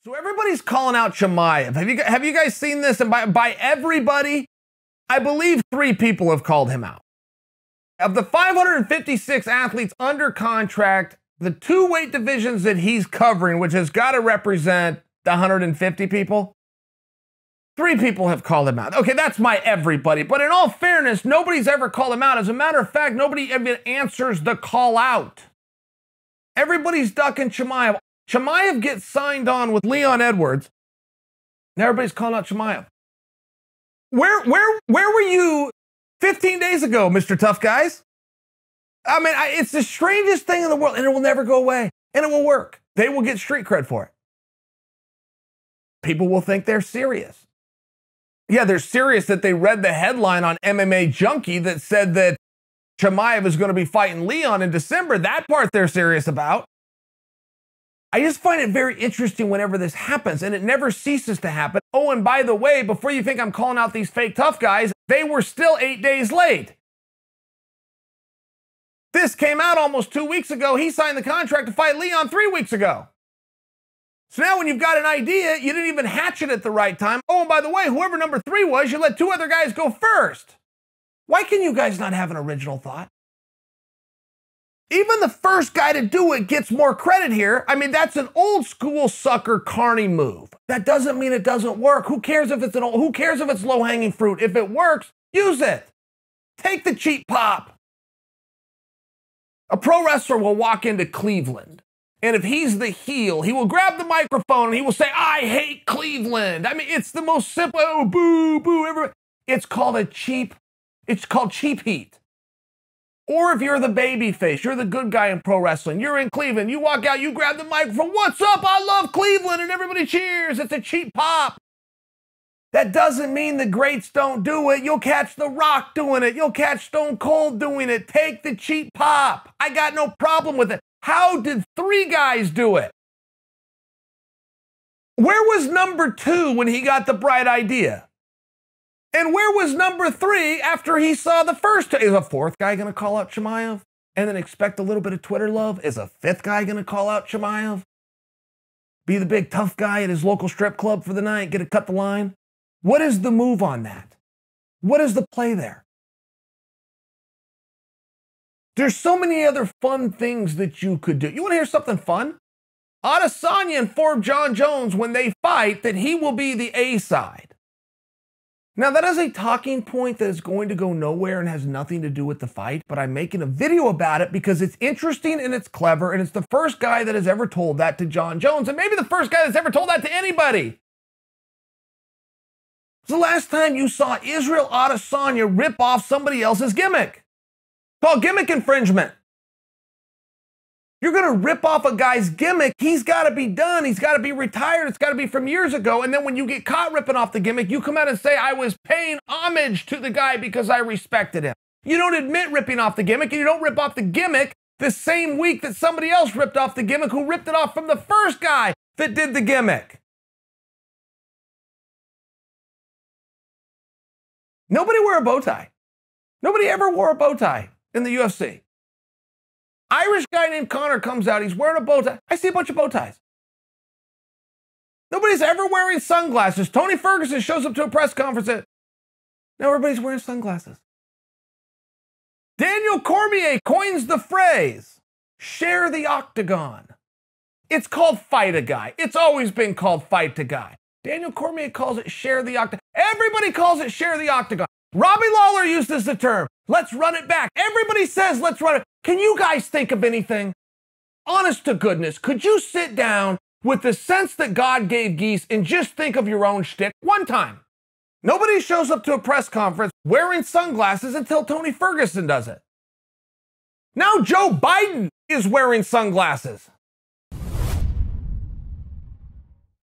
So everybody's calling out Chimaev. Have you guys seen this? And by everybody, I believe 3 people have called him out. Of the 556 athletes under contract, the 2 weight divisions that he's covering, which has got to represent the 150 people, 3 people have called him out. Okay, that's my everybody. But in all fairness, nobody's ever called him out. As a matter of fact, nobody even answers the call out. Everybody's ducking Chimaev. Chimaev gets signed on with Leon Edwards, and everybody's calling out Chimaev. Where were you 15 days ago, Mr. Tough Guys? I mean, it's the strangest thing in the world, and it will never go away, and it will work. They will get street cred for it. People will think they're serious. Yeah, they're serious that they read the headline on MMA Junkie that said that Chimaev is going to be fighting Leon in December. That part they're serious about. I just find it very interesting whenever this happens, and it never ceases to happen. Oh, and by the way, before you think I'm calling out these fake tough guys, they were still 8 days late. This came out almost 2 weeks ago. He signed the contract to fight Leon 3 weeks ago. So now when you've got an idea, you didn't even hatch it at the right time. Oh, and by the way, whoever number 3 was, you let 2 other guys go first. Why can you guys not have an original thought? Even the first guy to do it gets more credit here. I mean, that's an old school sucker carny move. That doesn't mean it doesn't work. Who cares if it's low-hanging fruit? If it works, use it. Take the cheap pop. A pro wrestler will walk into Cleveland, and if he's the heel, he will grab the microphone and he will say, "I hate Cleveland." I mean, it's the most simple, oh, boo, boo, everybody. It's called cheap heat. Or if you're the baby face, you're the good guy in pro wrestling, you're in Cleveland, you walk out, you grab the microphone, "What's up? I love Cleveland," and everybody cheers. It's a cheap pop. That doesn't mean the greats don't do it. You'll catch The Rock doing it. You'll catch Stone Cold doing it. Take the cheap pop. I got no problem with it. How did 3 guys do it? Where was number 2 when he got the bright idea? And where was number 3 after he saw the first 2? Is a 4th guy going to call out Chimaev and then expect a little bit of Twitter love? Is a 5th guy going to call out Chimaev? Be the big tough guy at his local strip club for the night, get to cut the line? What is the move on that? What is the play there? There's so many other fun things that you could do. You want to hear something fun? Adesanya informed John Jones when they fight that he will be the A side. Now, that is a talking point that is going to go nowhere and has nothing to do with the fight, but I'm making a video about it because it's interesting and it's clever, and it's the first guy that has ever told that to John Jones, and maybe the first guy that's ever told that to anybody. It's the last time you saw Israel Adesanya rip off somebody else's gimmick. It's called gimmick infringement. You're going to rip off a guy's gimmick, he's got to be done. He's got to be retired. It's got to be from years ago. And then when you get caught ripping off the gimmick, you come out and say, "I was paying homage to the guy because I respected him." You don't admit ripping off the gimmick, and you don't rip off the gimmick the same week that somebody else ripped off the gimmick who ripped it off from the first guy that did the gimmick. Nobody wore a bow tie. Nobody ever wore a bow tie in the UFC. Irish guy named Connor comes out, he's wearing a bow tie. I see a bunch of bow ties. Nobody's ever wearing sunglasses. Tony Ferguson shows up to a press conference and now everybody's wearing sunglasses. Daniel Cormier coins the phrase, "share the octagon." It's called fight a guy. It's always been called fight a guy. Daniel Cormier calls it share the octagon. Everybody calls it share the octagon. Robbie Lawler used this term. Let's run it back. Everybody says let's run it. Can you guys think of anything? Honest to goodness, could you sit down with the sense that God gave geese and just think of your own shtick one time? Nobody shows up to a press conference wearing sunglasses until Tony Ferguson does it. Now Joe Biden is wearing sunglasses.